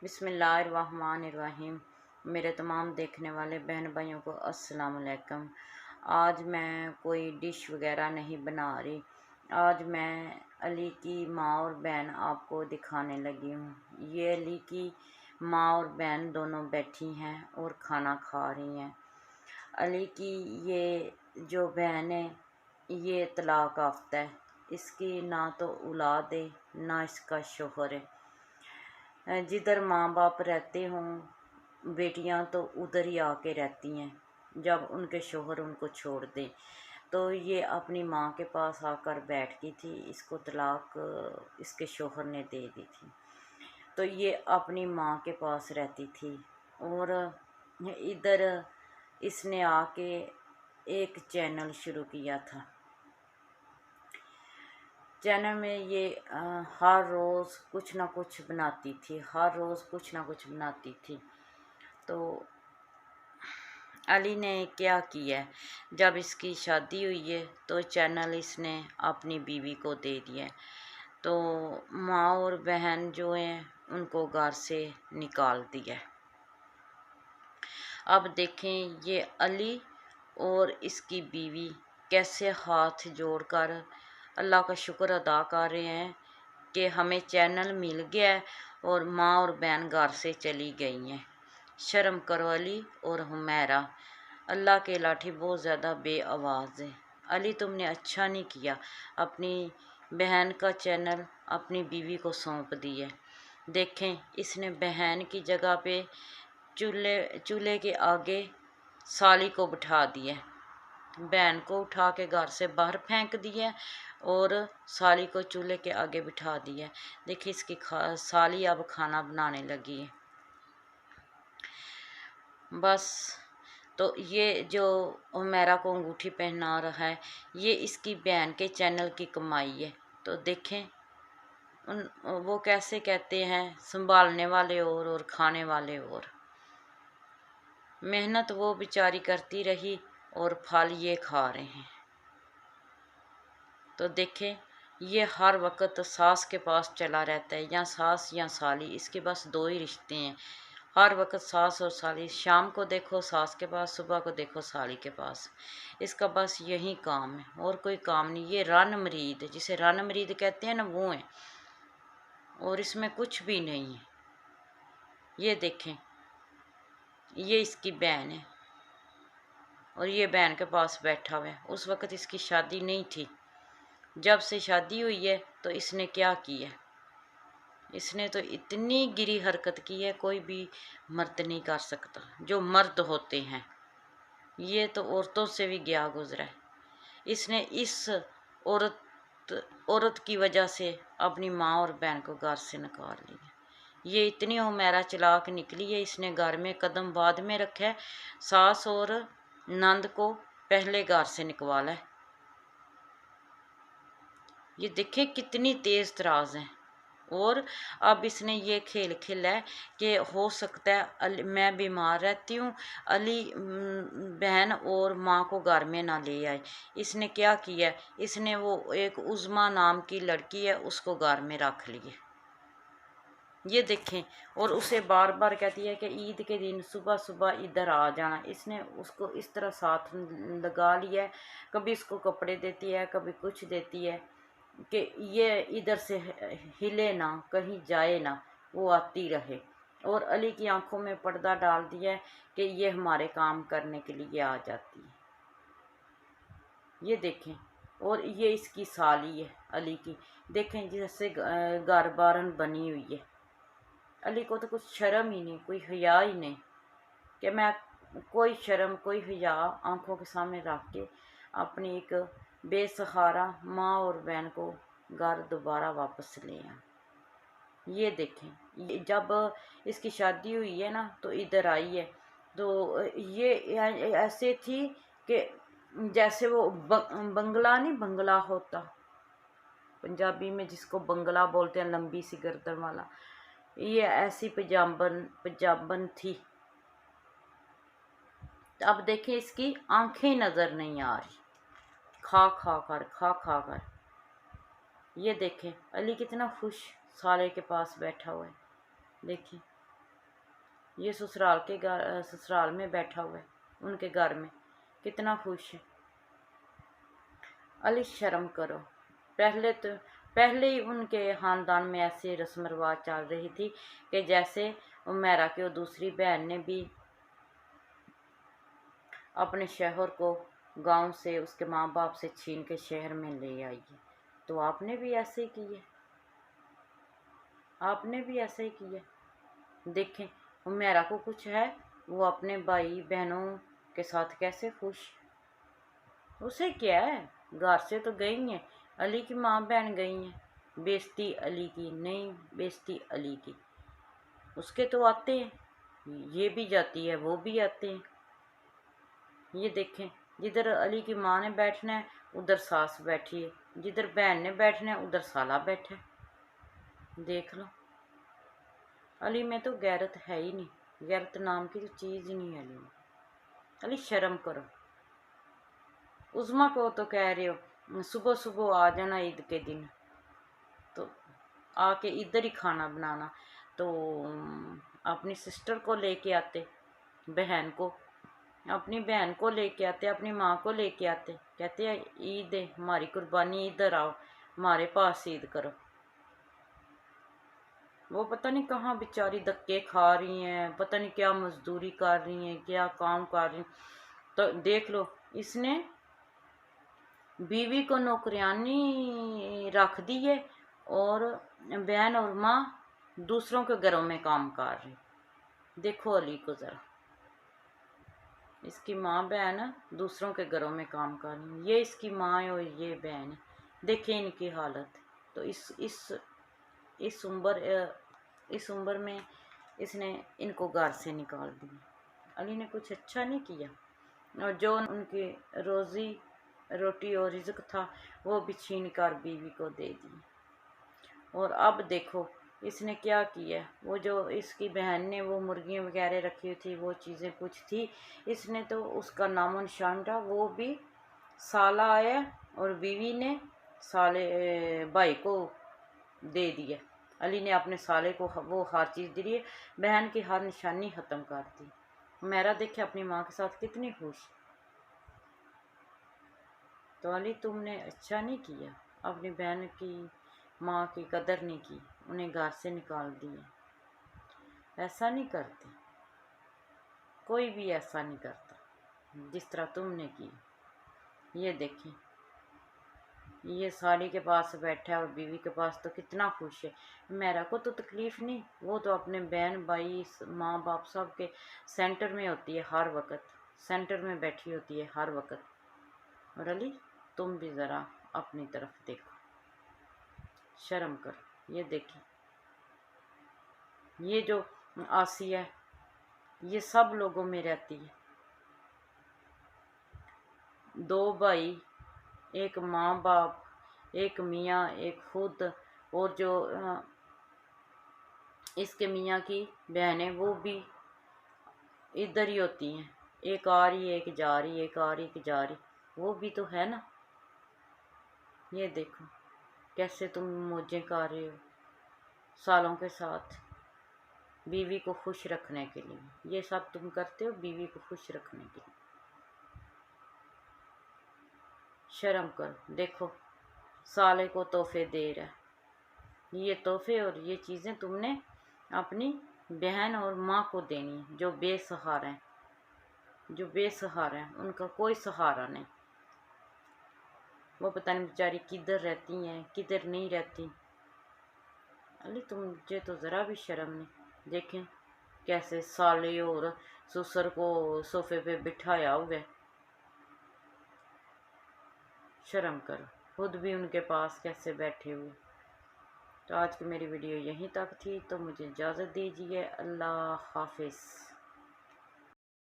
बिस्मिल्लाहिर्रहमानिर्रहीम। मेरे तमाम देखने वाले बहन भाइयों को अस्सलाम वालेकुम। आज मैं कोई डिश वगैरह नहीं बना रही। आज मैं अली की माँ और बहन आपको दिखाने लगी हूँ। ये अली की माँ और बहन दोनों बैठी हैं और खाना खा रही हैं। अली की ये जो बहन है ये तलाक याफ्ता है। इसकी ना तो औलाद है ना इसका शोहर है। जिधर माँ बाप रहते हों बेटियां तो उधर ही आके रहती हैं जब उनके शोहर उनको छोड़ दे। तो ये अपनी माँ के पास आकर बैठ गई थी। इसको तलाक इसके शोहर ने दे दी थी। तो ये अपनी माँ के पास रहती थी और इधर इसने आके एक चैनल शुरू किया था। चैनल में ये हर रोज़ कुछ ना कुछ बनाती थी, हर रोज़ कुछ ना कुछ बनाती थी। तो अली ने क्या किया है, जब इसकी शादी हुई है तो चैनल इसने अपनी बीवी को दे दिया। तो माँ और बहन जो हैं उनको घर से निकाल दिया। अब देखें ये अली और इसकी बीवी कैसे हाथ जोड़कर अल्लाह का शुक्र अदा कर रहे हैं कि हमें चैनल मिल गया है और माँ और बहन घर से चली गई हैं। शर्म करो अली और हुमैरा, अल्लाह के लाठी बहुत ज़्यादा बेआवाज़ है। अली तुमने अच्छा नहीं किया, अपनी बहन का चैनल अपनी बीवी को सौंप दिया। देखें इसने बहन की जगह पे चूल्हे के आगे साली को बिठा दिया, बहन को उठा के घर से बाहर फेंक दिया और साली को चूल्हे के आगे बिठा दिया। देखिए इसकी साली अब खाना बनाने लगी है। बस तो ये जो उमेरा को अंगूठी पहना रहा है ये इसकी बहन के चैनल की कमाई है। तो देखें वो कैसे कहते हैं, संभालने वाले और खाने वाले और। मेहनत वो बेचारी करती रही और फल ये खा रहे हैं। तो देखें ये हर वक्त सास के पास चला रहता है, या सास या साली, इसके बस दो ही रिश्ते हैं। हर वक्त सास और साली, शाम को देखो सास के पास, सुबह को देखो साली के पास। इसका बस यही काम है और कोई काम नहीं। ये रन मरीद, जिसे रन मरीद कहते हैं ना, वो है और इसमें कुछ भी नहीं है। ये देखें ये इसकी बहन है और ये बहन के पास बैठा हुआ है। उस वक़्त इसकी शादी नहीं थी। जब से शादी हुई है तो इसने क्या किया, इसने तो इतनी गिरी हरकत की है कोई भी मर्द नहीं कर सकता। जो मर्द होते हैं ये तो औरतों से भी गया गुजरा है। इसने इस औरत की वजह से अपनी माँ और बहन को घर से निकाल लिया। ये इतनी हुमैरा चालाक निकली है, इसने घर में कदम बाद में रखा है। सास और नंद को पहले घर से निकवाला है। ये देखें कितनी तेज़ तराज है। और अब इसने ये खेल खेला है कि हो सकता है मैं बीमार रहती हूँ, अली बहन और माँ को घर में ना ले आए। इसने क्या किया, इसने वो एक उज़मा नाम की लड़की है उसको घर में रख लिए। ये देखें और उसे बार बार कहती है कि ईद के दिन सुबह सुबह इधर आ जाना। इसने उसको इस तरह साथ लगा लिया है, कभी इसको कपड़े देती है कभी कुछ देती है कि ये इधर से हिले ना, कहीं जाए ना, वो आती रहे। और अली की आंखों में पर्दा डाल दिया है कि ये हमारे काम करने के लिए आ जाती है। ये देखें और ये इसकी साली है अली की। देखें जैसे घर बारन बनी हुई है। अली को तो कुछ शर्म ही नहीं, कोई हया ही नहीं कि मैं कोई शर्म कोई हया आंखों के सामने रख के अपनी एक बेसहारा माँ और बहन को घर दोबारा वापस ले आए। ये देखें ये जब इसकी शादी हुई है ना तो इधर आई है। तो ये ऐसे थी कि जैसे वो बंगला नहीं, बंगला होता पंजाबी में जिसको बंगला बोलते हैं, लंबी सी गर्दन वाला, ये ऐसी पंजाबन थी। अब देखें इसकी आंखें नज़र नहीं आ रही, खा खा कर। ये देखें अली कितना खुश साले के पास बैठा हुआ है। देखिए ये ससुराल में बैठा हुआ है, उनके घर में कितना खुश है। अली शर्म करो। पहले ही उनके ख़ानदान में ऐसी रस्म रिवाज चल रही थी कि जैसे उमैरा की और दूसरी बहन ने भी अपने शौहर को गांव से उसके माँ बाप से छीन के शहर में ले आई है, तो आपने भी ऐसे ही किए, आपने भी ऐसे ही किया। देखें उमैरा को कुछ है, वो अपने भाई बहनों के साथ कैसे खुश, उसे क्या है, घर से तो गई हैं, अली की माँ बहन गई हैं, बेइज्जती अली की नहीं, बेइज्जती अली की। उसके तो आते हैं, ये भी जाती है वो भी आते हैं। ये देखें, जिधर अली की माँ ने बैठना है उधर सास बैठी है, जिधर बहन ने बैठना है उधर साला बैठा है। देख लो, अली में तो गैरत है ही नहीं, गैरत नाम की तो चीज़ ही नहीं है अली में। अली शर्म करो। उज़मा को तो कह रहे हो सुबह सुबह आ जाना ईद के दिन, तो आके इधर ही खाना बनाना, तो अपनी सिस्टर को लेके आते, बहन को, अपनी बहन को लेके आते, अपनी माँ को लेके आते, कहते हैं ईद है हमारी कुर्बानी, इधर आओ हमारे पास ईद करो। वो पता नहीं कहाँ बेचारी धक्के खा रही हैं, पता नहीं क्या मजदूरी कर रही हैं, क्या काम कर रही हैं। तो देख लो, इसने बीवी को नौकरानी रख दी है और बहन और माँ दूसरों के घरों में काम कर रही। देखो अली को ज़रा, इसकी माँ बहन दूसरों के घरों में काम कर रही, ये इसकी माँ है और ये बहन है। देखें इनकी हालत। तो इस उम्र में इसने इनको घर से निकाल दिया। अली ने कुछ अच्छा नहीं किया, और जो उनकी रोटी और रिज़्क था वो भी छीन कर बीवी को दे दी। और अब देखो इसने क्या किया, वो जो इसकी बहन ने वो मुर्गियाँ वगैरह रखी हुई थी, वो चीज़ें कुछ थी, इसने तो उसका नामो निशान था, वो भी साला आया और बीवी ने साले भाई को दे दिया। अली ने अपने साले को वो हर चीज़ दी है, बहन की हर निशानी ख़त्म कर दी। मेरा देखे अपनी माँ के साथ कितनी खुश। तो अली तुमने अच्छा नहीं किया, अपनी बहन की माँ की कदर नहीं की, उन्हें घर से निकाल दिया। ऐसा नहीं करते, कोई भी ऐसा नहीं करता जिस तरह तुमने की। ये देखें, ये साली के पास बैठा है और बीवी के पास तो कितना खुश है। मेरा को तो तकलीफ़ नहीं, वो तो अपने बहन भाई माँ बाप सब के सेंटर में होती है, हर वक्त सेंटर में बैठी होती है हर वक्त। और अली तुम भी ज़रा अपनी तरफ देखो, शर्म कर। ये देखिए, ये जो आसिया है ये सब लोगों में रहती है, दो भाई, एक माँ बाप, एक मियाँ, एक खुद, और जो इसके मियाँ की बहनें वो भी इधर ही होती हैं, एक आ रही एक जा रही, एक आ रही एक जा रही, वो भी तो है ना। ये देखो कैसे तुम मौजें कर रहे हो सालों के साथ, बीवी को खुश रखने के लिए, ये सब तुम करते हो बीवी को खुश रखने के लिए। शर्म करो। देखो साले को तोहफे दे रहा है, ये तोहफे और ये चीज़ें तुमने अपनी बहन और माँ को देनी है, जो बेसहारा हैं, जो बेसहारा हैं, उनका कोई सहारा नहीं। वो पता नहीं बेचारी किधर रहती हैं किधर नहीं रहती। अली तुझे तो ज़रा भी शर्म नहीं। देखें कैसे साले और ससुर को सोफे पे बिठाया हुआ है, शर्म करो, खुद भी उनके पास कैसे बैठे हुए। तो आज की मेरी वीडियो यहीं तक थी, तो मुझे इजाज़त दीजिए। अल्लाह हाफिज़।